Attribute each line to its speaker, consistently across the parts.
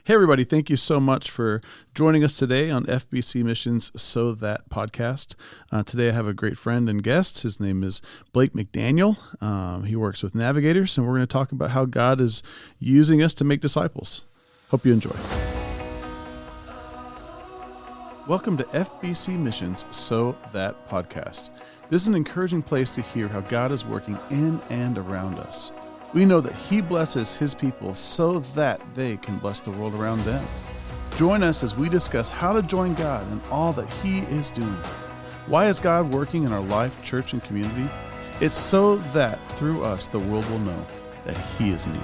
Speaker 1: Hey, everybody. Thank you so much for joining us today on FBC Missions So That podcast. Today I have a great friend and guest. His name is Blake McDaniel. He works with Navigators, and we're going to talk about how God is using us to make disciples. Hope you enjoy. Welcome to FBC Missions So That podcast. This is an encouraging place to hear how God is working in and around us. We know that He blesses His people so that they can bless the world around them. Join us as we discuss how to join God in all that He is doing. Why is God working in our life, church, and community? It's so that through us the world will know that He is near.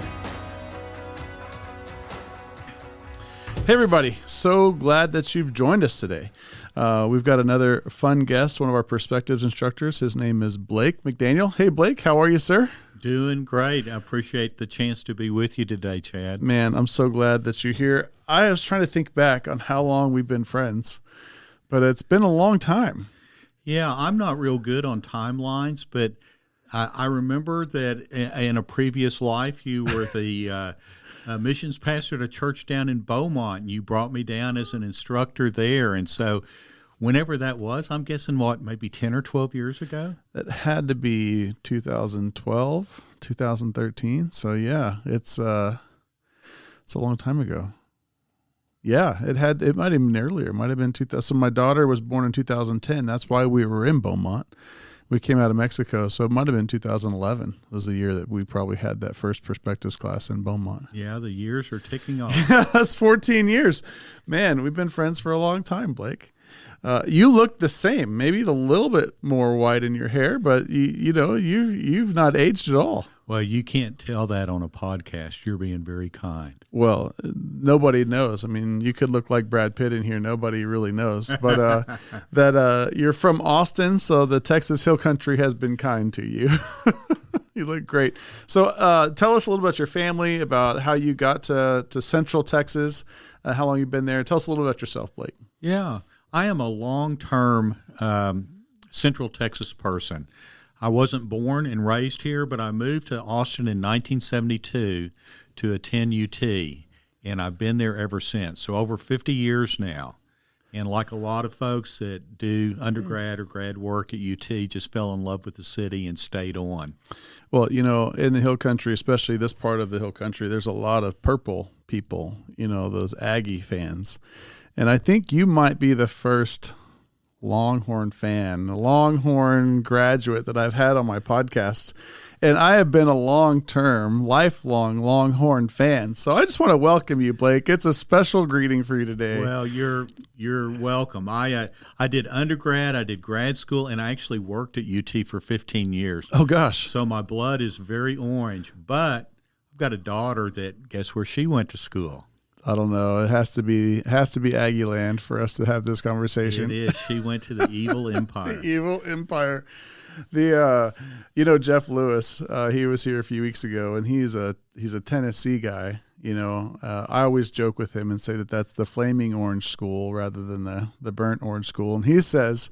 Speaker 1: Hey everybody, so glad that you've joined us today. We've got another fun guest, one of our Perspectives instructors. His name is Blake McDaniel. Hey Blake, how are you, sir?
Speaker 2: Doing great. I appreciate the chance to be with you today, Chad.
Speaker 1: Man, I'm so glad that you're here. I was trying to think back on how long we've been friends, but it's been a long time.
Speaker 2: Yeah, I'm not real good on timelines, but I remember that in a previous life you were the missions pastor at a church down in Beaumont, and you brought me down as an instructor there. And so whenever that was, I'm guessing, maybe 10 or 12 years ago?
Speaker 1: That had to be 2012, 2013. So yeah, it's a long time ago. Yeah, it might have been earlier. It might have been 2000. So my daughter was born in 2010. That's why we were in Beaumont. We came out of Mexico, so it might have been 2011 was the year that we probably had that first Perspectives class in Beaumont.
Speaker 2: Yeah, the years are ticking off.
Speaker 1: Yeah, that's 14 years. Man, we've been friends for a long time, Blake. You look the same, maybe a little bit more white in your hair, but you've not aged at all.
Speaker 2: Well, you can't tell that on a podcast. You're being very kind.
Speaker 1: Well, nobody knows. I mean, you could look like Brad Pitt in here. Nobody really knows. But that you're from Austin, so the Texas Hill Country has been kind to you. You look great. So tell us a little about your family, about how you got to Central Texas, how long you've been there. Tell us a little about yourself, Blake.
Speaker 2: Yeah, I am a long-term Central Texas person. I wasn't born and raised here, but I moved to Austin in 1972 to attend UT, and I've been there ever since. So over 50 years now. And like a lot of folks that do undergrad or grad work at UT, just fell in love with the city and stayed on.
Speaker 1: Well, in the Hill Country, especially this part of the Hill Country, there's a lot of purple people, those Aggie fans. And I think you might be the first Longhorn fan, a Longhorn graduate that I've had on my podcast. And I have been a long-term, lifelong Longhorn fan. So I just want to welcome you, Blake. It's a special greeting for you today.
Speaker 2: Well, you're welcome. I did undergrad, I did grad school, and I actually worked at UT for 15 years.
Speaker 1: Oh, gosh.
Speaker 2: So my blood is very orange. But I've got a daughter that, guess where she went to school?
Speaker 1: I don't know. It has to be Aggie Land for us to have this conversation.
Speaker 2: It is. She went to the Evil Empire.
Speaker 1: The Evil Empire. Jeff Lewis, he was here a few weeks ago, and he's a Tennessee guy. I always joke with him and say that that's the Flaming Orange School rather than the Burnt Orange School. And he says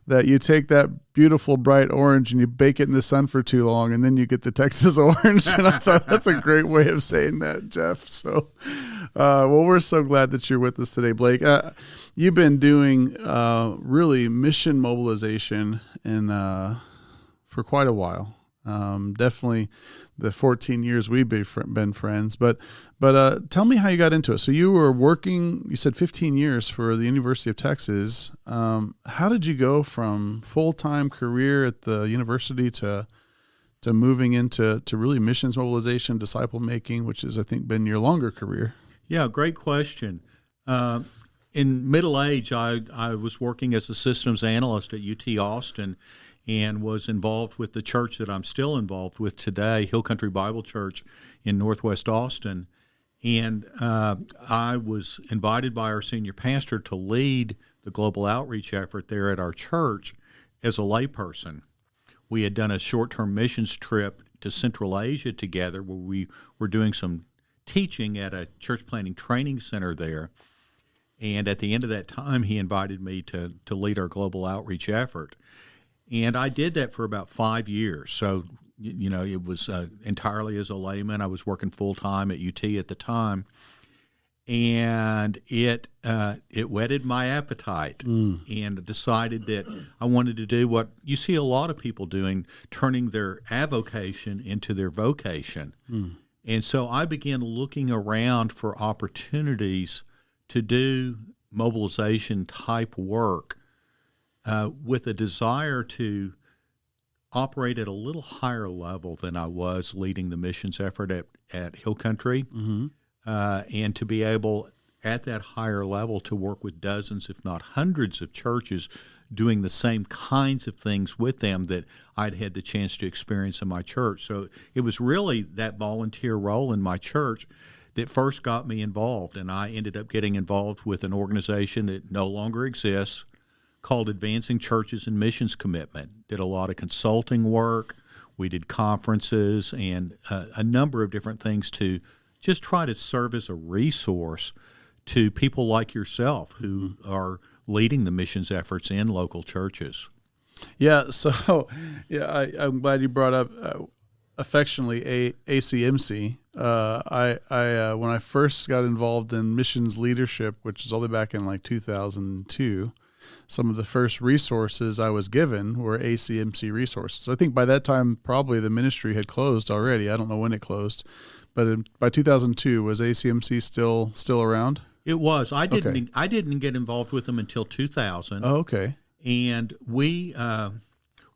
Speaker 1: that you take that beautiful bright orange and you bake it in the sun for too long, and then you get the Texas orange. And I thought that's a great way of saying that, Jeff. So, we're so glad that you're with us today, Blake. You've been doing really mission mobilization for quite a while. Definitely the 14 years we've been friends, but tell me how you got into it. So you were working, you said 15 years for the University of Texas. How did you go from full-time career at the university to moving into really missions mobilization, disciple making, which has, I think, been your longer career?
Speaker 2: Yeah, great question. In middle age, I was working as a systems analyst at UT Austin, and was involved with the church that I'm still involved with today, Hill Country Bible Church in Northwest Austin. And I was invited by our senior pastor to lead the global outreach effort there at our church as a layperson. We had done a short-term missions trip to Central Asia together where we were doing some teaching at a church planting training center there. And at the end of that time, he invited me to lead our global outreach effort. And I did that for about 5 years. So, it was entirely as a layman. I was working full-time at UT at the time. and it whetted my appetite, and decided that I wanted to do what you see a lot of people doing, turning their avocation into their vocation. And so I began looking around for opportunities to do mobilization type work with a desire to operate at a little higher level than I was leading the missions effort at Hill Country, and to be able at that higher level to work with dozens, if not hundreds of churches doing the same kinds of things with them that I'd had the chance to experience in my church. So it was really that volunteer role in my church that first got me involved, and I ended up getting involved with an organization that no longer exists called Advancing Churches and Missions Commitment. Did a lot of consulting work. We did conferences and a number of different things to just try to serve as a resource to people like yourself who are leading the missions efforts in local churches.
Speaker 1: Yeah, so I'm glad you brought up affectionately ACMC. I when I first got involved in missions leadership, which is all the way back in like 2002, some of the first resources I was given were ACMC resources. I think by that time probably the ministry had closed already. I don't know when it closed, but by 2002, was ACMC still around?
Speaker 2: It was. I didn't get involved with them until 2000.
Speaker 1: Oh, okay.
Speaker 2: And we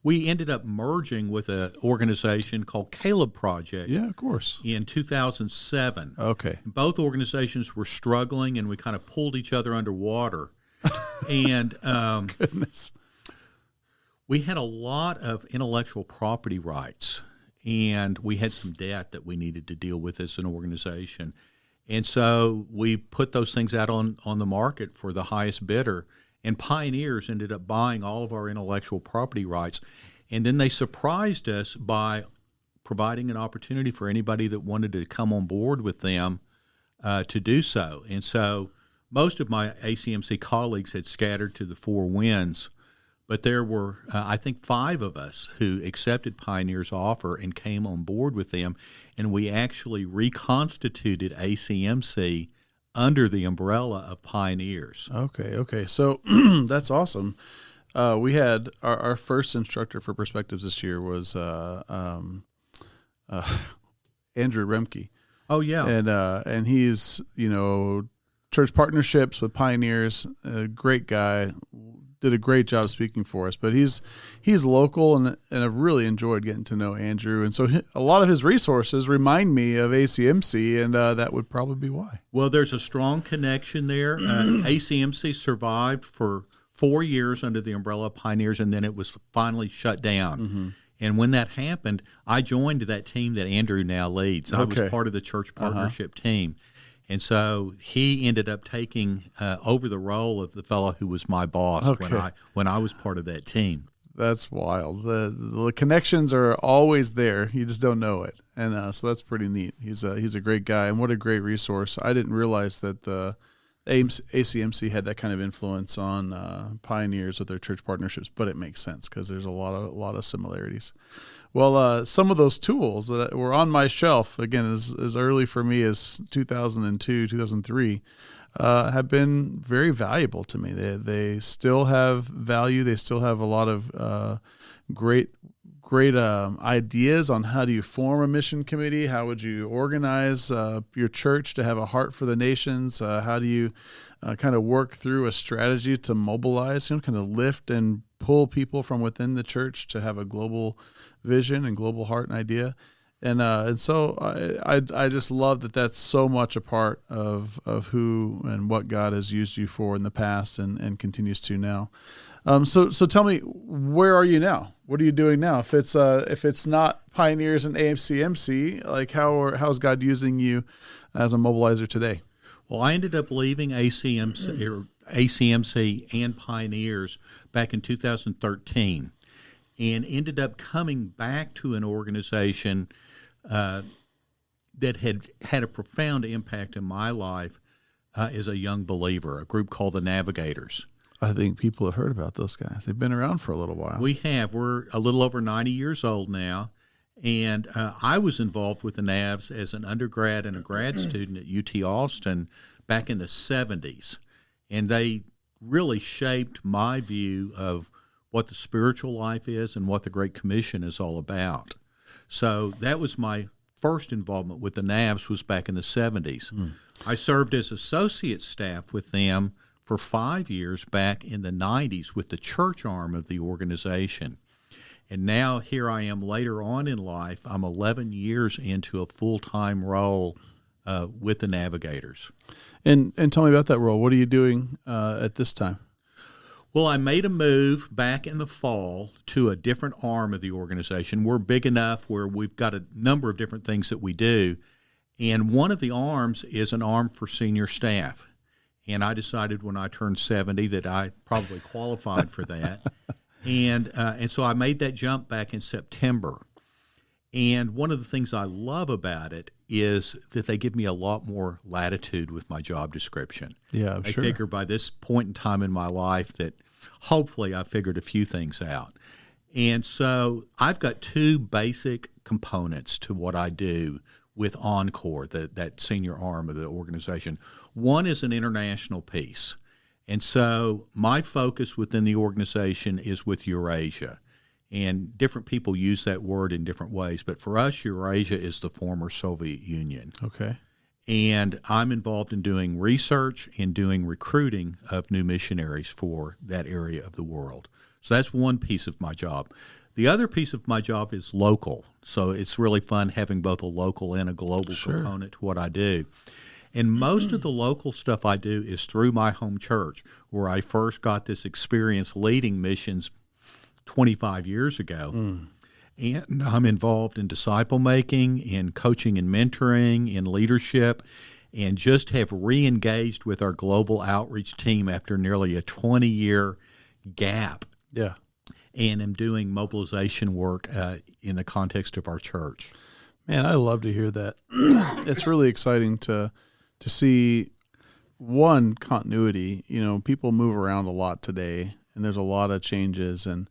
Speaker 2: ended up merging with an organization called Caleb Project.
Speaker 1: Yeah, of course.
Speaker 2: In 2007.
Speaker 1: Okay.
Speaker 2: Both organizations were struggling, and we kind of pulled each other underwater. And
Speaker 1: goodness,
Speaker 2: we had a lot of intellectual property rights, and we had some debt that we needed to deal with as an organization. And so we put those things out on the market for the highest bidder, and Pioneers ended up buying all of our intellectual property rights. And then they surprised us by providing an opportunity for anybody that wanted to come on board with them to do so. And so most of my ACMC colleagues had scattered to the four winds, but there were, I think, 5 of us who accepted Pioneer's offer and came on board with them, and we actually reconstituted ACMC under the umbrella of Pioneers.
Speaker 1: Okay. So that's awesome. We had our first instructor for Perspectives this year was Andrew Remke.
Speaker 2: Oh, yeah.
Speaker 1: And he's, church partnerships with Pioneers, a great guy, did a great job speaking for us. But he's local, and I've really enjoyed getting to know Andrew. And so a lot of his resources remind me of ACMC, and that would probably be why.
Speaker 2: Well, there's a strong connection there. ACMC survived for 4 years under the umbrella of Pioneers, and then it was finally shut down. Mm-hmm. And when that happened, I joined that team that Andrew now leads. I was part of the church partnership team. And so he ended up taking over the role of the fellow who was my boss when I was part of that team.
Speaker 1: That's wild. The connections are always there. You just don't know it. And so that's pretty neat. He's a great guy, and what a great resource. I didn't realize that the ACMC had that kind of influence on Pioneers with their church partnerships, but it makes sense because there's a lot of similarities. Well, some of those tools that were on my shelf, again, as early for me as 2002, 2003, have been very valuable to me. They still have value. They still have a lot of great ideas on how do you form a mission committee? How would you organize your church to have a heart for the nations? How do you kind of work through a strategy to mobilize, kind of lift and pull people from within the church to have a global vision and global heart and idea? And so I just love that that's so much a part of who and what God has used you for in the past and continues to now. So tell me, where are you now? What are you doing now? If it's not Pioneers and ACMC, like how's God using you as a mobilizer today?
Speaker 2: Well, I ended up leaving ACMC and Pioneers back in 2013, and ended up coming back to an organization that had a profound impact in my life as a young believer, a group called the Navigators.
Speaker 1: I think people have heard about those guys. They've been around for a little while.
Speaker 2: We have. We're a little over 90 years old now, and I was involved with the Navs as an undergrad and a grad student at UT Austin back in the 70s. And they really shaped my view of what the spiritual life is and what the Great Commission is all about. So that was my first involvement with the Navs, was back in the 70s. I served as associate staff with them for 5 years back in the 90s with the church arm of the organization. And now here I am later on in life. I'm 11 years into a full-time role with the Navigators.
Speaker 1: And tell me about that role. What are you doing at this time?
Speaker 2: Well, I made a move back in the fall to a different arm of the organization. We're big enough where we've got a number of different things that we do. And one of the arms is an arm for senior staff. And I decided when I turned 70 that I probably qualified for that. And so I made that jump back in September. And one of the things I love about it is that they give me a lot more latitude with my job description.
Speaker 1: Yeah,
Speaker 2: I
Speaker 1: sure.
Speaker 2: figure by this point in time in my life that hopefully I figured a few things out. And so I've got two basic components to what I do with Encore, that senior arm of the organization. One is an international piece. And so my focus within the organization is with Eurasia. And different people use that word in different ways. But for us, Eurasia is the former Soviet Union.
Speaker 1: Okay.
Speaker 2: And I'm involved in doing research and doing recruiting of new missionaries for that area of the world. So that's one piece of my job. The other piece of my job is local. So it's really fun having both a local and a global component to what I do. And most of the local stuff I do is through my home church, where I first got this experience leading missions 25 years ago. And I'm involved in disciple making, in coaching and mentoring, in leadership, and just have re-engaged with our global outreach team after nearly a 20-year gap.
Speaker 1: Yeah.
Speaker 2: And am doing mobilization work in the context of our church.
Speaker 1: Man, I love to hear that. It's really exciting to see, one, continuity. You know, people move around a lot today, and there's a lot of changes, and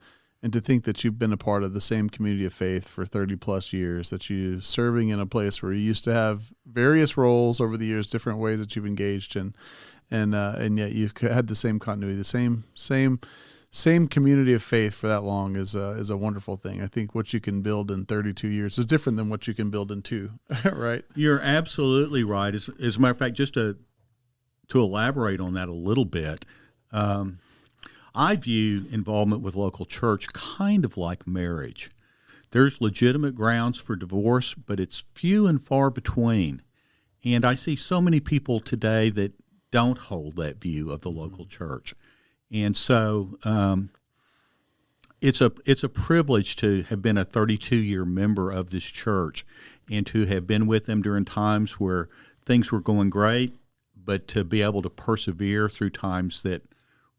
Speaker 1: to think that you've been a part of the same community of faith for 30 plus years, that you serving in a place where you used to have various roles over the years, different ways that you've engaged in, and yet you've had the same continuity, the same community of faith for that long is a wonderful thing. I think what you can build in 32 years is different than what you can build in 2, right?
Speaker 2: You're absolutely right. As a matter of fact, just to elaborate on that a little bit, I view involvement with local church kind of like marriage. There's legitimate grounds for divorce, but it's few and far between. And I see so many people today that don't hold that view of the local church. And so it's a privilege to have been a 32-year member of this church and to have been with them during times where things were going great, but to be able to persevere through times that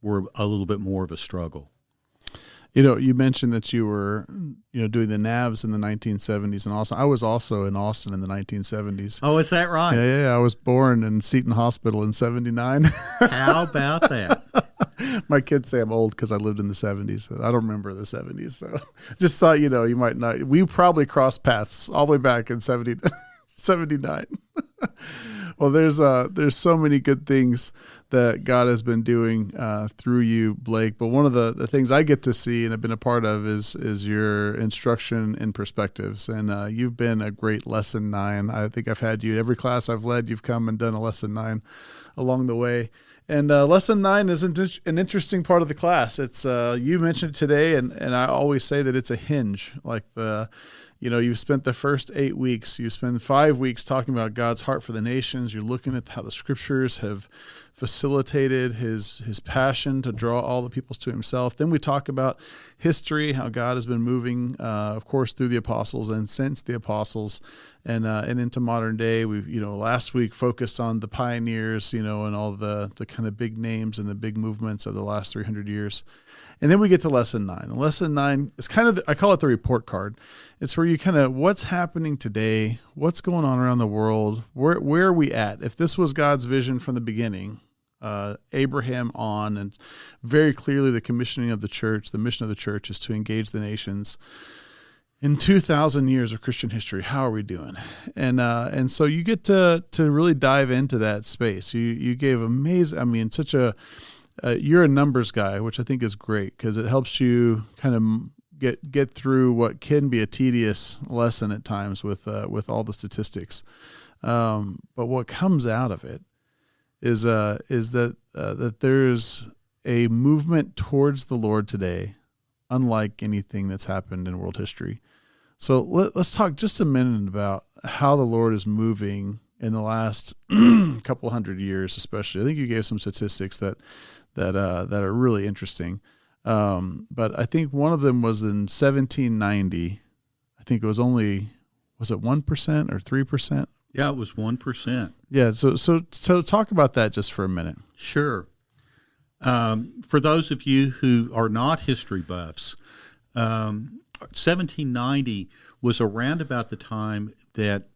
Speaker 2: were a little bit more of a struggle.
Speaker 1: You know, you mentioned that you were, doing the Navs in the 1970s, and also I was also in Austin in the 1970s.
Speaker 2: Oh, is that right?
Speaker 1: Yeah. I was born in Seton Hospital in '79.
Speaker 2: How about that?
Speaker 1: My kids say I'm old because I lived in the 70s. I don't remember the 70s, so just thought, you might not. We probably crossed paths all the way back in 79. Well, there's so many good things that God has been doing through you, Blake. But one of the things I get to see and have been a part of is your instruction in perspectives. And you've been a great lesson 9. I think I've had you every class I've led. You've come and done a lesson 9 along the way. And lesson 9 is an interesting part of the class. It's you mentioned it today, and I always say that it's a hinge. Like you've spent the first 8 weeks. You spend 5 weeks talking about God's heart for the nations. You're looking at how the scriptures have facilitated his passion to draw all the peoples to himself. Then we talk about history, how God has been moving, of course, through the apostles and since the apostles, and into modern day. We've last week focused on the pioneers, and all the kind of big names and the big movements of the last 300 years. And then we get to lesson 9. And lesson 9 is kind of, I call it the report card. It's where you kind of, what's happening today? What's going on around the world? Where are we at? If this was God's vision from the beginning, Abraham on, and very clearly the commissioning of the church, the mission of the church is to engage the nations. in 2,000 years of Christian history, how are we doing? And so you get to really dive into that space. You gave amazing. I mean, such a you're a numbers guy, which I think is great because it helps you kind of get through what can be a tedious lesson at times with all the statistics. But what comes out of it is that there's a movement towards the Lord today, unlike anything that's happened in world history. So let's talk just a minute about how the Lord is moving in the last couple hundred years, especially. I think you gave some statistics that are really interesting. But I think one of them was in 1790. I think it was it 1% or 3%?
Speaker 2: Yeah, it was 1%.
Speaker 1: Yeah. So talk about that just for a minute.
Speaker 2: Sure. For those of you who are not history buffs, 1790 was around about the time that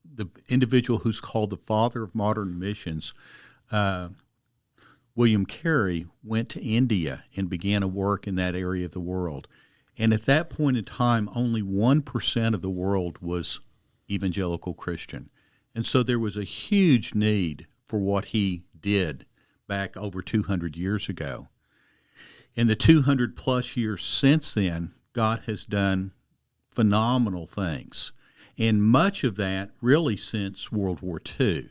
Speaker 2: the individual who's called the father of modern missions, William Carey, went to India and began a work in that area of the world. And at that point in time, only 1% of the world was evangelical Christian. And so there was a huge need for what he did back over 200 years ago. In the 200 plus years since then, God has done phenomenal things. And much of that really since World War II,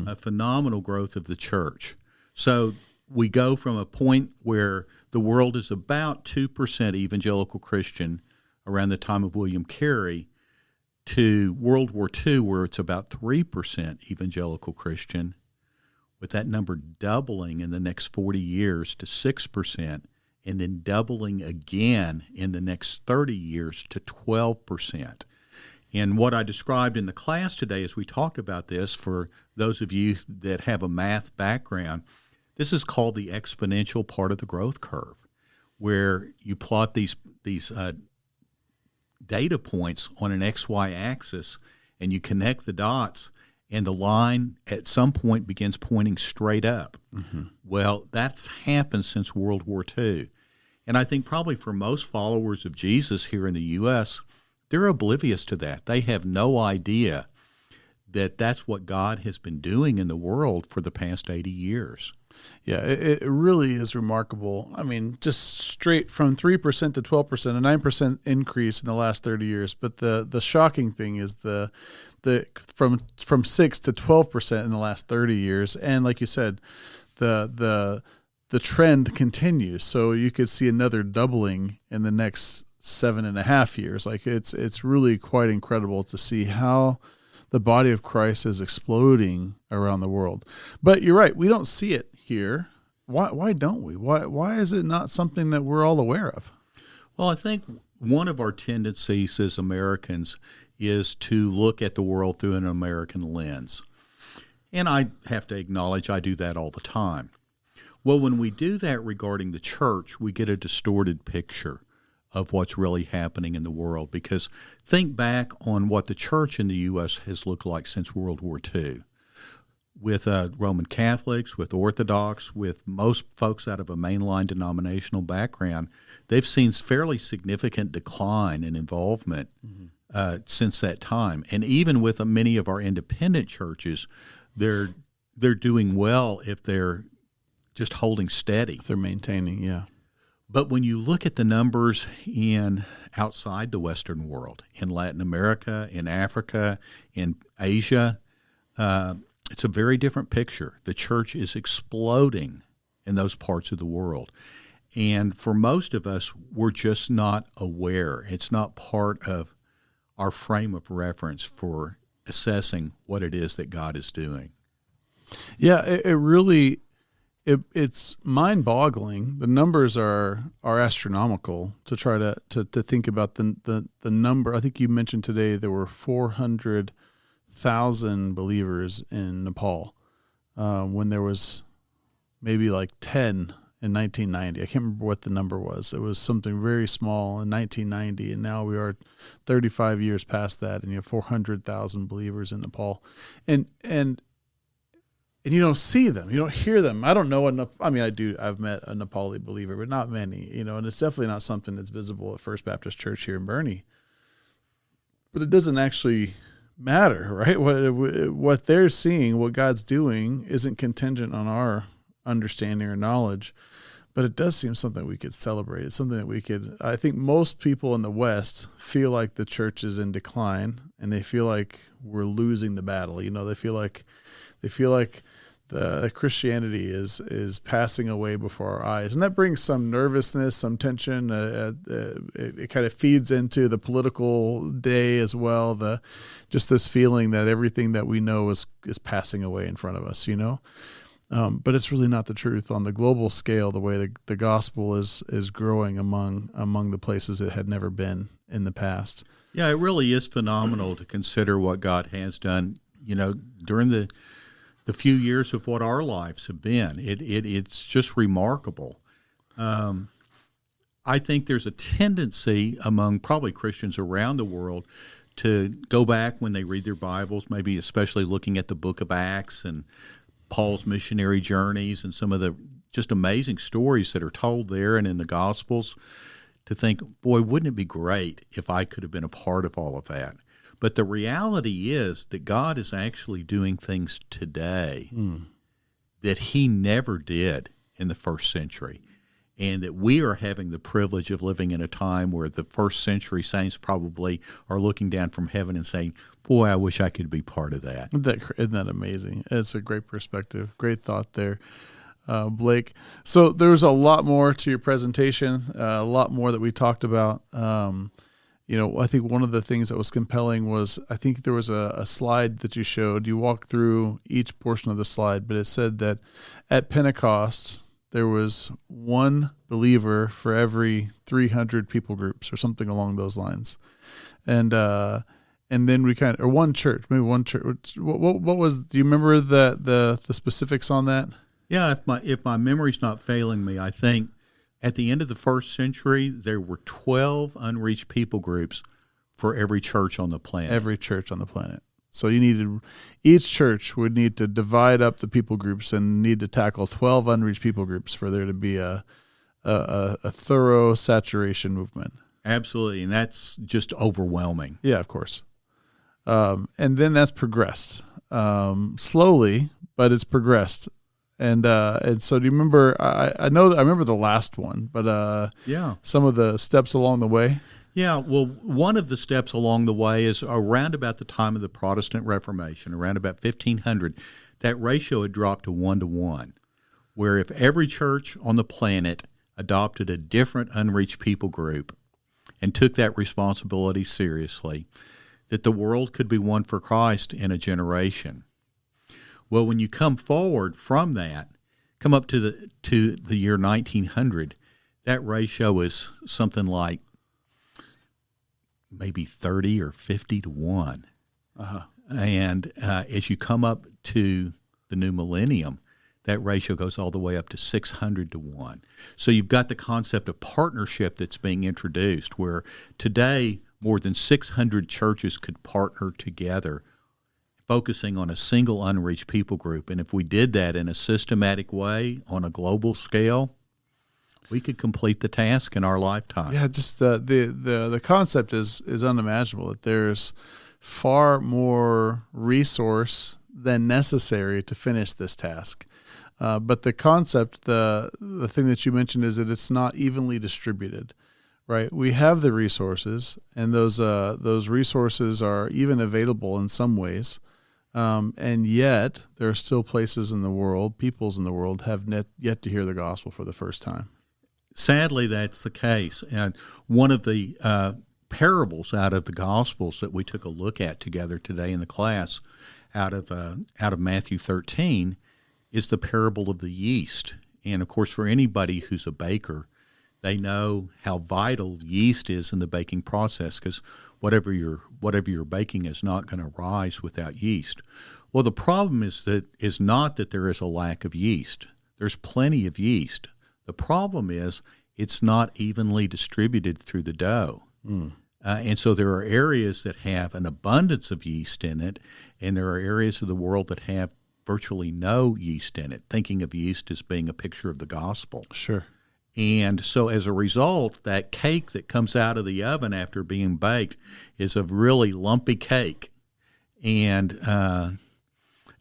Speaker 2: a phenomenal growth of the church. So we go from a point where the world is about 2% evangelical Christian around the time of William Carey to World War II, where it's about 3% evangelical Christian, with that number doubling in the next 40 years to 6%, and then doubling again in the next 30 years to 12%. And what I described in the class today as we talked about this, for those of you that have a math background, this is called the exponential part of the growth curve, where you plot these data points on an XY axis, and you connect the dots, and the line at some point begins pointing straight up. Well, that's happened since World War II. And I think probably for most followers of Jesus here in the U.S., they're oblivious to that. They have no idea that that's what God has been doing in the world for the past 80 years.
Speaker 1: Yeah, it really is remarkable. I mean, just straight from 3% to 12%, a 9% increase in the last 30 years. But the shocking thing is the from 6 to 12% in the last 30 years. And like you said, the trend continues. So you could see another doubling in the next 7.5 years. Like it's really quite incredible to see how the body of Christ is exploding around the world. But you're right, we don't see it here. Why don't we? Why is it not something that we're all aware of?
Speaker 2: Well, I think one of our tendencies as Americans is to look at the world through an American lens. And I have to acknowledge I do that all the time. Well, when we do that regarding the church, we get a distorted picture of what's really happening in the world. Because think back on what the church in the U.S. has looked like since World War II. With Roman Catholics, with Orthodox, with most folks out of a mainline denominational background, they've seen fairly significant decline in involvement since that time. And even with many of our independent churches, they're doing well if they're just holding steady.
Speaker 1: If they're maintaining, yeah.
Speaker 2: But when you look at the numbers outside the Western world, in Latin America, in Africa, in Asia, it's a very different picture. The church is exploding in those parts of the world. And for most of us, we're just not aware. It's not part of our frame of reference for assessing what it is that God is doing.
Speaker 1: Yeah, it's mind-boggling. The numbers are astronomical to try to think about the number. I think you mentioned today there were 400,000 believers in Nepal when there was maybe like 10 in 1990. I can't remember what the number was. It was something very small in 1990, and now we are 35 years past that, and you have 400,000 believers in Nepal. And you don't see them, you don't hear them. I don't know enough. I mean, I've met a Nepali believer, but not many, and it's definitely not something that's visible at First Baptist Church here in Boerne. but it doesn't actually matter, right? What they're seeing, what God's doing, isn't contingent on our understanding or knowledge, but it does seem something we could celebrate. It's something that we could. I think most people in the West feel like the church is in decline, and they feel like we're losing the battle. They feel like the Christianity is passing away before our eyes, and that brings some nervousness, some tension. It kind of feeds into the political day as well. Just this feeling that everything that we know is passing away in front of us. But it's really not the truth on the global scale. The way the gospel is growing among the places it had never been in the past.
Speaker 2: Yeah, it really is phenomenal to consider what God has done. During the few years of what our lives have been, it's just remarkable. I think there's a tendency among probably Christians around the world to go back when they read their Bibles, maybe especially looking at the book of Acts and Paul's missionary journeys and some of the just amazing stories that are told there and in the Gospels, to think, boy, wouldn't it be great if I could have been a part of all of that? But the reality is that God is actually doing things today that he never did in the first century, and that we are having the privilege of living in a time where the first century saints probably are looking down from heaven and saying, boy, I wish I could be part of that.
Speaker 1: Isn't that amazing? It's a great perspective. Great thought there, Blake. So there was a lot more to your presentation, a lot more that we talked about. I think one of the things that was compelling was, I think there was a slide that you showed. You walked through each portion of the slide, but it said that at Pentecost, there was one believer for every 300 people groups or something along those lines. And then we or one church, maybe one church. What was, do you remember the specifics on that?
Speaker 2: Yeah, if my memory's not failing me, I think at the end of the first century, there were 12 unreached people groups for every church on the planet.
Speaker 1: Every church on the planet. So each church would need to divide up the people groups and need to tackle 12 unreached people groups for there to be a thorough saturation movement.
Speaker 2: Absolutely, and that's just overwhelming.
Speaker 1: Yeah, of course. And then that's progressed slowly, but it's progressed. And so do you remember? I remember the last one, but some of the steps along the way.
Speaker 2: Yeah, well, one of the steps along the way is around about the time of the Protestant Reformation, around about 1500, that ratio had dropped to 1-to-1, where if every church on the planet adopted a different unreached people group and took that responsibility seriously, that the world could be won for Christ in a generation. Well, when you come forward from that, come up to the year 1900, that ratio is something like maybe 30 or 50 to 1. Uh-huh. And as you come up to the new millennium, that ratio goes all the way up to 600 to 1. So you've got the concept of partnership that's being introduced, where today more than 600 churches could partner together, focusing on a single unreached people group. And if we did that in a systematic way on a global scale, we could complete the task in our lifetime.
Speaker 1: Yeah, just the concept is unimaginable, that there's far more resource than necessary to finish this task. But the concept, the thing that you mentioned, is that it's not evenly distributed, right? We have the resources, and those resources are even available in some ways. And yet there are still places in the world, peoples in the world, have yet to hear the gospel for the first time.
Speaker 2: Sadly, that's the case. And one of the parables out of the Gospels that we took a look at together today in the class, out of Matthew 13, is the parable of the yeast. And of course, for anybody who's a baker, they know how vital yeast is in the baking process, because whatever you're baking is not going to rise without yeast. Well, the problem is not that there is a lack of yeast. There's plenty of yeast. The problem is it's not evenly distributed through the dough. And so there are areas that have an abundance of yeast in it, and there are areas of the world that have virtually no yeast in it, thinking of yeast as being a picture of the gospel.
Speaker 1: Sure.
Speaker 2: And so as a result, that cake that comes out of the oven after being baked is a really lumpy cake. And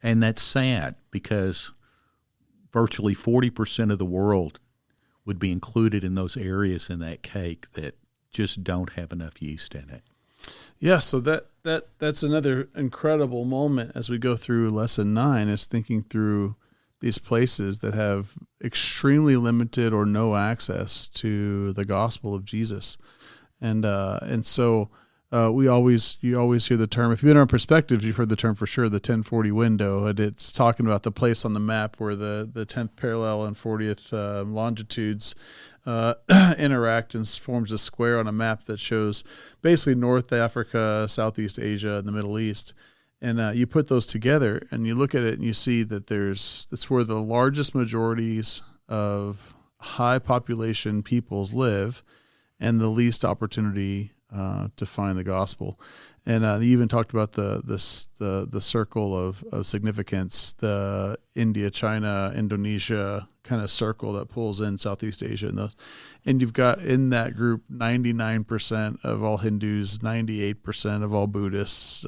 Speaker 2: that's sad because virtually 40% of the world would be included in those areas in that cake that just don't have enough yeast in it.
Speaker 1: Yeah, so that's another incredible moment as we go through lesson 9 is thinking through these places that have extremely limited or no access to the gospel of Jesus. And so you always hear the term, if you've been on Perspectives, you've heard the term for sure, the 1040 window, and it's talking about the place on the map where the 10th parallel and 40th longitudes interact and forms a square on a map that shows basically North Africa, Southeast Asia, and the Middle East. And you put those together and you look at it and you see that it's where the largest majorities of high population peoples live and the least opportunity to find the gospel. And you even talked about the circle of significance, the India, China, Indonesia kind of circle that pulls in Southeast Asia and those. And you've got in that group 99% of all Hindus, 98% of all Buddhists,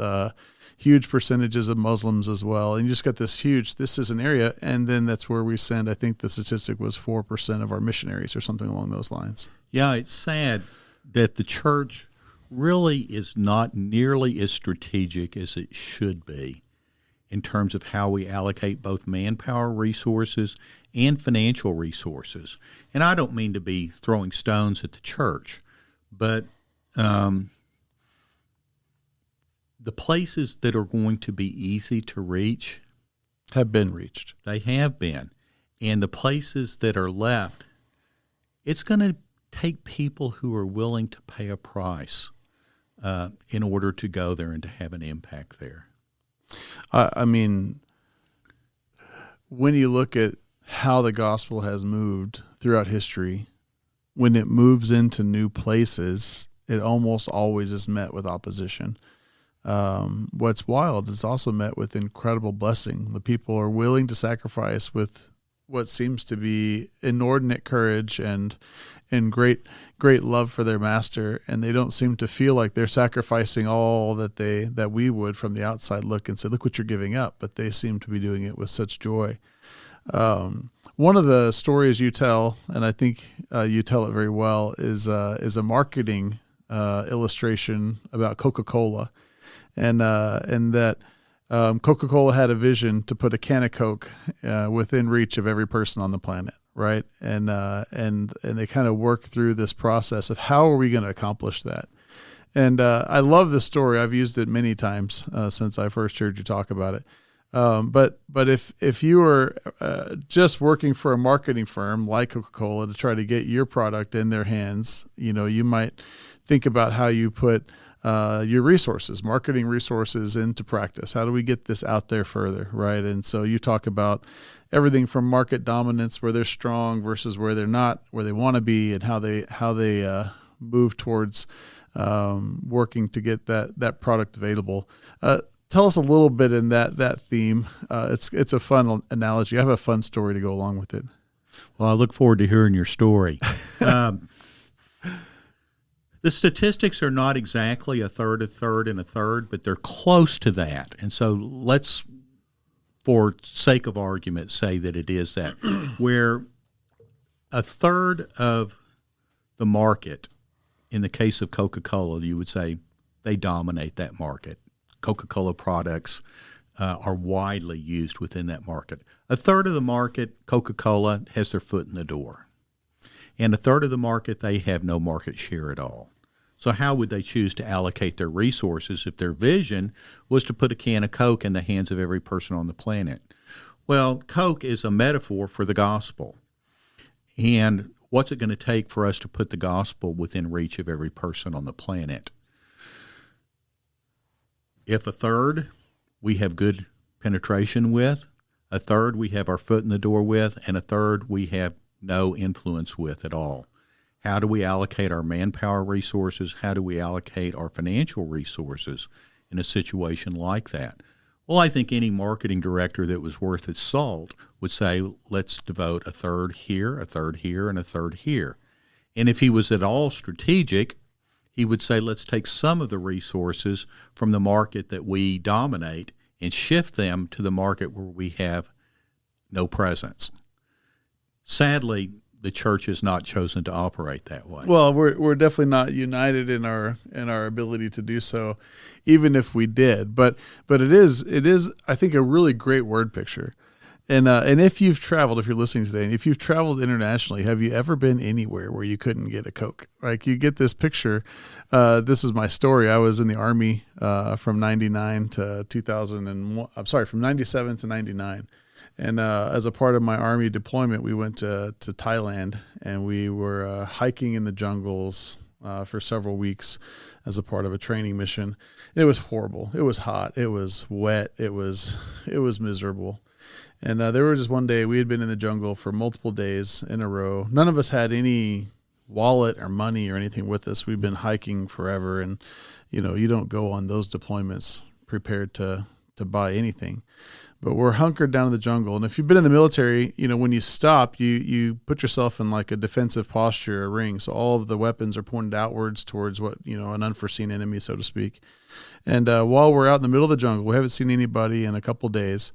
Speaker 1: huge percentages of Muslims as well. And you just got this is an area. And then that's where we send, I think the statistic was 4% of our missionaries or something along those lines.
Speaker 2: Yeah, it's sad that the church really is not nearly as strategic as it should be in terms of how we allocate both manpower resources and financial resources. And I don't mean to be throwing stones at the church, but the places that are going to be easy to reach
Speaker 1: have been reached.
Speaker 2: They have been. And the places that are left, it's going to take people who are willing to pay a price in order to go there and to have an impact there.
Speaker 1: I mean, when you look at how the gospel has moved throughout history, when it moves into new places, it almost always is met with opposition. What's wild is also met with incredible blessing. The people are willing to sacrifice with what seems to be inordinate courage and great love for their master, and they don't seem to feel like they're sacrificing all that we would from the outside look and say, look what you're giving up, but they seem to be doing it with such joy. One of the stories you tell, and I think you tell it very well, is a marketing illustration about Coca-Cola. And that Coca-Cola had a vision to put a can of Coke within reach of every person on the planet, right? And they kind of work through this process of how are we going to accomplish that. And I love this story. I've used it many times since I first heard you talk about it. But if you were just working for a marketing firm like Coca-Cola to try to get your product in their hands, you might think about how you put your resources, marketing resources into practice. How do we get this out there further, right? And so you talk about everything from market dominance, where they're strong versus where they're not, where they want to be, and how they move towards working to get that product available. Tell us a little bit in that theme. It's a fun analogy. I have a fun story to go along with it.
Speaker 2: Well, I look forward to hearing your story. The statistics are not exactly a third, and a third, but they're close to that. And so let's, for sake of argument, say that it is that, where a third of the market, in the case of Coca-Cola, you would say they dominate that market. Coca-Cola products are widely used within that market. A third of the market, Coca-Cola has their foot in the door. And a third of the market, they have no market share at all. So how would they choose to allocate their resources if their vision was to put a can of Coke in the hands of every person on the planet? Well, Coke is a metaphor for the gospel. And what's it going to take for us to put the gospel within reach of every person on the planet? If a third we have good penetration with, a third we have our foot in the door with, and a third we have no influence with at all. How do we allocate our manpower resources? How do we allocate our financial resources in a situation like that? Well, I think any marketing director that was worth its salt would say, let's devote a third here, a third here, and a third here. And if he was at all strategic, he would say, let's take some of the resources from the market that we dominate and shift them to the market where we have no presence. Sadly, the church has not chosen to operate that way.
Speaker 1: Well, we're definitely not united in our ability to do so, even if we did. But it is I think a really great word picture. And if you've traveled, if you're listening today, and if you've traveled internationally, have you ever been anywhere where you couldn't get a Coke? Like, you get this picture. This is my story. I was in the Army from 99 to 2001. I'm sorry, from 97 to 99. And as a part of my Army deployment, we went to Thailand, and we were hiking in the jungles for several weeks as a part of a training mission. And it was horrible. It was hot. It was wet. It was miserable. And there was just one day we had been in the jungle for multiple days in a row. None of us had any wallet or money or anything with us. We've been hiking forever, and you don't go on those deployments prepared to buy anything. But we're hunkered down in the jungle. And if you've been in the military, when you stop, you put yourself in like a defensive posture, a ring. So all of the weapons are pointed outwards towards what, an unforeseen enemy, so to speak. And while we're out in the middle of the jungle, we haven't seen anybody in a couple days.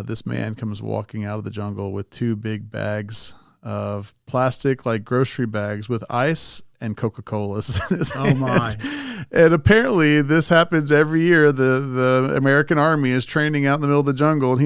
Speaker 1: This man comes walking out of the jungle with 2 big bags of plastic, like grocery bags, with ice and Coca-Colas in his hands.
Speaker 2: My.
Speaker 1: And apparently this happens every year. The American Army is training out in the middle of the jungle, and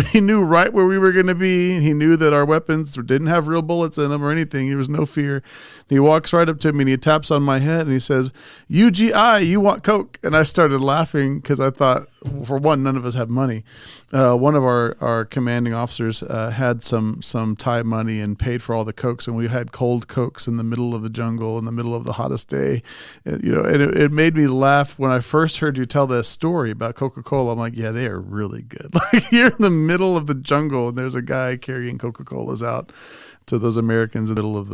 Speaker 1: he knew right where we were going to be. He knew that our weapons didn't have real bullets in them or anything. There was no fear. He walks right up to me, and he taps on my head, and he says, UGI, you want Coke? And I started laughing because I thought, for one, none of us have money. One of our commanding officers had some Thai money and paid for all the Cokes, and we had cold Cokes in the middle of the jungle in the middle of the hottest day. And it made me laugh when I first heard you tell that story about Coca-Cola. I'm like, yeah, they are really good. Like, you're in the middle of the jungle, and there's a guy carrying Coca-Colas out to those Americans in the middle of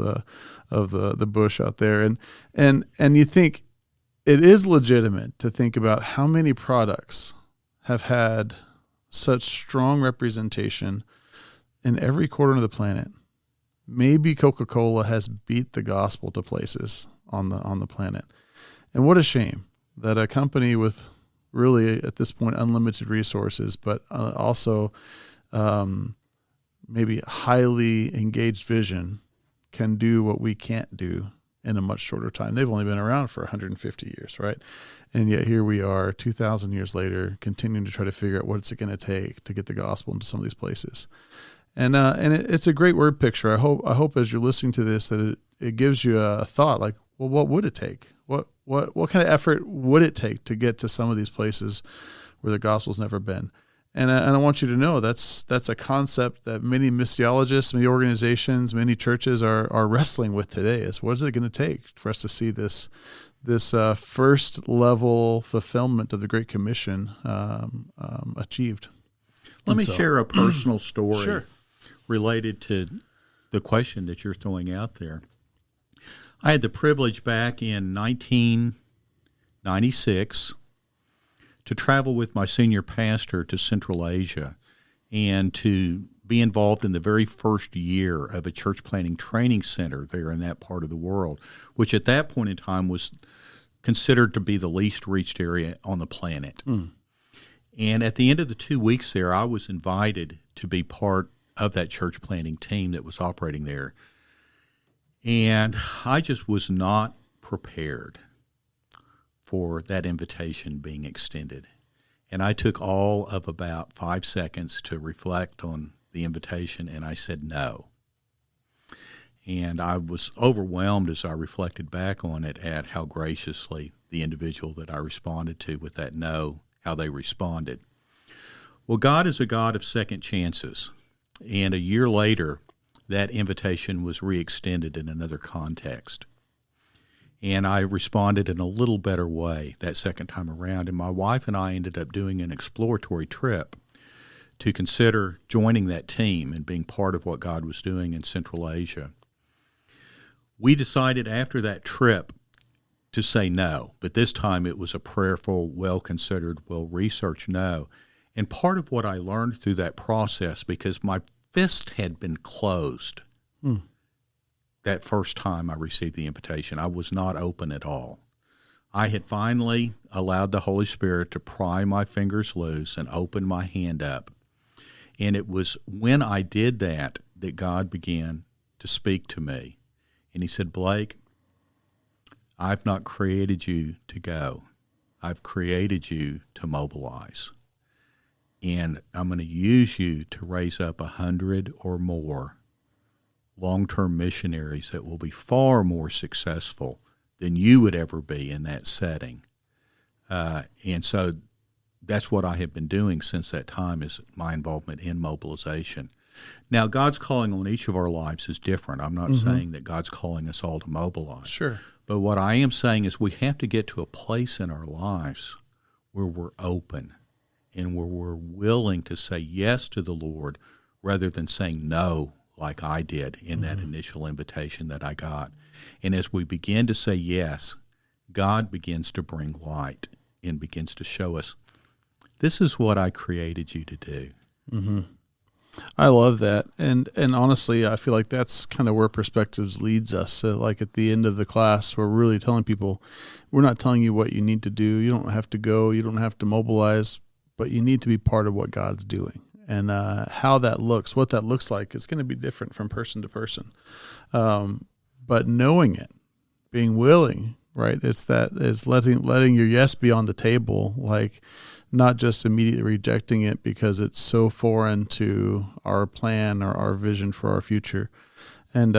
Speaker 1: the bush out there. And you think it is legitimate to think about how many products have had such strong representation in every corner of the planet. Maybe Coca-Cola has beat the gospel to places on the planet. And what a shame that a company with really, at this point, unlimited resources, but also maybe highly engaged vision, can do what we can't do in a much shorter time. They've only been around for 150 years, right? And yet here we are 2,000 years later, continuing to try to figure out what's it going to take to get the gospel into some of these places. And it's a great word picture. I hope as you're listening to this that it gives you a thought, like, well, what would it take? What kind of effort would it take to get to some of these places where the gospel's never been? And I want you to know that's a concept that many missiologists, many organizations, many churches are wrestling with today. Is what is it going to take for us to see this first level fulfillment of the Great Commission achieved?
Speaker 2: Let me share a personal story
Speaker 1: Sure.
Speaker 2: related to the question that you're throwing out there. I had the privilege back in 1996 to travel with my senior pastor to Central Asia and to be involved in the very first year of a church planting training center there in that part of the world, which at that point in time was considered to be the least reached area on the planet. And at the end of the 2 weeks there, I was invited to be part of that church planting team that was operating there. And I just was not prepared for that invitation being extended. And I took all of about 5 seconds to reflect on the invitation, and I said no. And I was overwhelmed as I reflected back on it at how graciously the individual that I responded to with that no, how they responded. Well, God is a God of second chances. And a year later, that invitation was re-extended in another context. And I responded in a little better way that second time around. And my wife and I ended up doing an exploratory trip to consider joining that team and being part of what God was doing in Central Asia. We decided after that trip to say no, but this time it was a prayerful, well-considered, well-researched no. And part of what I learned through that process, because my fist had been closed that first time I received the invitation, I was not open at all. I had finally allowed the Holy Spirit to pry my fingers loose and open my hand up. And it was when I did that that God began to speak to me. And he said, Blake, I've not created you to go. I've created you to mobilize. And I'm going to use you to raise up 100 or more long-term missionaries that will be far more successful than you would ever be in that setting. And so that's what I have been doing since that time, is my involvement in mobilization. Now, God's calling on each of our lives is different. I'm not saying that God's calling us all to mobilize.
Speaker 1: Sure.
Speaker 2: But what I am saying is we have to get to a place in our lives where we're open and where we're willing to say yes to the Lord rather than saying no like I did in that initial invitation that I got. And as we begin to say yes, God begins to bring light and begins to show us, this is what I created you to do.
Speaker 1: Mm-hmm. I love that. And honestly, I feel like that's kind of where Perspectives leads us. So like at the end of the class, we're really telling people, we're not telling you what you need to do. You don't have to go. You don't have to mobilize, but you need to be part of what God's doing. And how that looks, what that looks like, is going to be different from person to person. But knowing it, being willing, right? It's letting your yes be on the table, like not just immediately rejecting it because it's so foreign to our plan or our vision for our future. And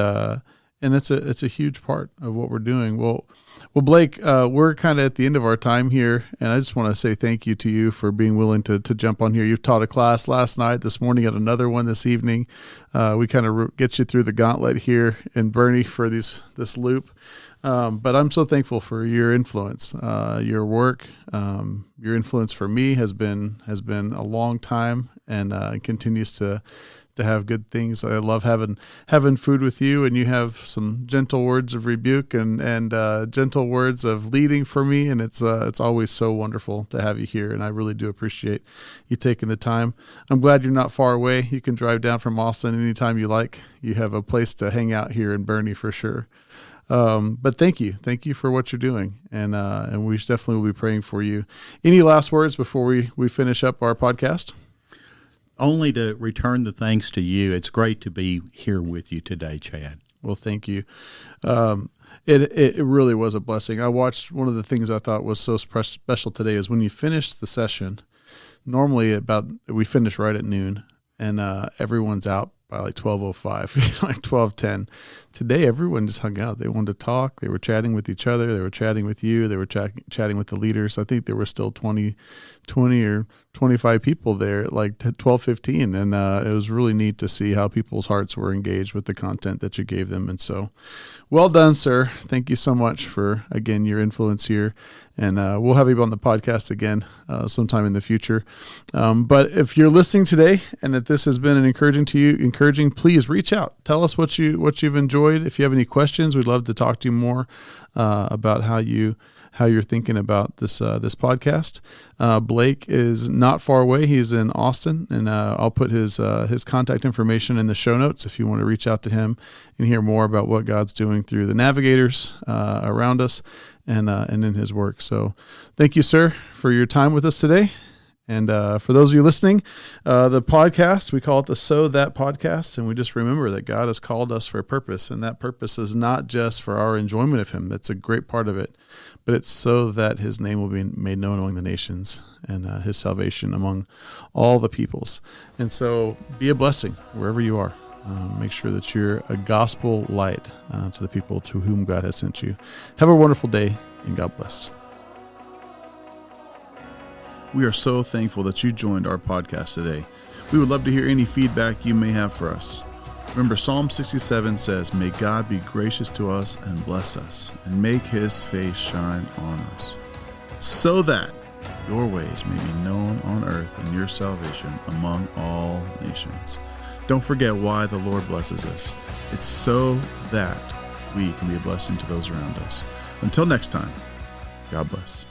Speaker 1: it's a huge part of what we're doing. Well, Blake, we're kind of at the end of our time here, and I just want to say thank you to you for being willing to jump on here. You've taught a class last night, this morning, at another one this evening. We kind of get you through the gauntlet here in Boerne for this loop. But I'm so thankful for your influence, your work. Your influence for me has been a long time, and continues to have good things. I love having food with you, and you have some gentle words of rebuke and gentle words of leading for me. And it's always so wonderful to have you here. And I really do appreciate you taking the time. I'm glad you're not far away. You can drive down from Austin anytime you like. You have a place to hang out here in Boerne for sure. But thank you for what you're doing. And we definitely will be praying for you. Any last words before we finish up our podcast?
Speaker 2: Only to return the thanks to you. It's great to be here with you today, Chad.
Speaker 1: Well, thank you. It really was a blessing. I watched, one of the things I thought was so special today is when you finish the session, normally we finish right at noon, and everyone's out by like 12:05, like 12:10. Today, everyone just hung out. They wanted to talk. They were chatting with each other. They were chatting with you. They were chatting with the leaders. I think there were still 20 or 25 people there at like 12:15. And it was really neat to see how people's hearts were engaged with the content that you gave them. And so, well done, sir. Thank you so much for, again, your influence here. And we'll have you on the podcast again sometime in the future. But if you're listening today and that this has been encouraging, please reach out. Tell us what you've enjoyed. If you have any questions, we'd love to talk to you more about how you're thinking about this podcast. Blake is not far away. He's in Austin, and I'll put his contact information in the show notes if you want to reach out to him and hear more about what God's doing through the Navigators around us and in his work. So thank you, sir, for your time with us today. And for those of you listening, the podcast, we call it the So That Podcast, and we just remember that God has called us for a purpose, and that purpose is not just for our enjoyment of Him. That's a great part of it, but it's so that His name will be made known among the nations and His salvation among all the peoples. And so be a blessing wherever you are. Make sure that you're a gospel light to the people to whom God has sent you. Have a wonderful day, and God bless. We are so thankful that you joined our podcast today. We would love to hear any feedback you may have for us. Remember, Psalm 67 says, "May God be gracious to us and bless us, and make His face shine on us, so that your ways may be known on earth and your salvation among all nations." Don't forget why the Lord blesses us. It's so that we can be a blessing to those around us. Until next time, God bless.